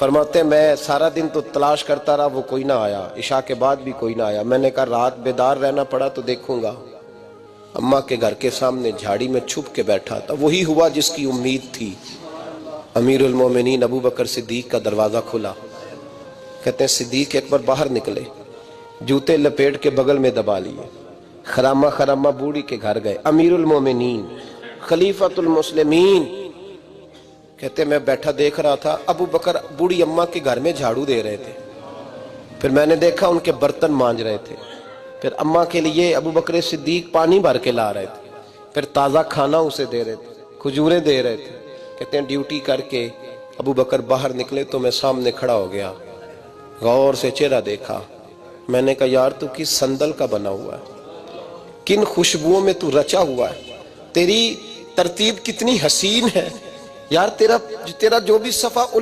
فرماتے ہیں میں سارا دن تو تلاش کرتا رہا، وہ کوئی نہ آیا، عشاء کے بعد بھی کوئی نہ آیا۔ میں نے کہا رات بیدار رہنا پڑا تو دیکھوں گا۔ اماں کے گھر کے سامنے جھاڑی میں چھپ کے بیٹھا تھا، وہی ہوا جس کی امید تھی۔ امیر المومنین ابو بکر صدیق کا دروازہ کھلا، کہتے ہیں صدیق اکبر باہر نکلے، جوتے لپیٹ کے بغل میں دبا لیے، خرامہ خرامہ بوڑھی کے گھر گئے۔ امیر المومنین خلیفۃ المسلمین، کہتے ہیں میں بیٹھا دیکھ رہا تھا، ابو بکر بوڑھی اماں کے گھر میں جھاڑو دے رہے تھے، پھر میں نے دیکھا ان کے برتن مانج رہے تھے، پھر اماں کے لیے ابو بکر صدیق پانی بھر کے لا رہے تھے، پھر تازہ کھانا اسے دے رہے تھے، کھجوریں دے رہے تھے۔ کہتے ہیں ڈیوٹی کر کے ابو بکر باہر نکلے تو میں سامنے کھڑا ہو گیا، غور سے چہرہ دیکھا، میں نے کہا یار تو کس صندل کا بنا ہوا ہے، کن خوشبوؤں میں تو رچا ہوا ہے، تیری ترتیب کتنی حسین ہے یار، تیرا جو بھی صفحہ الٹ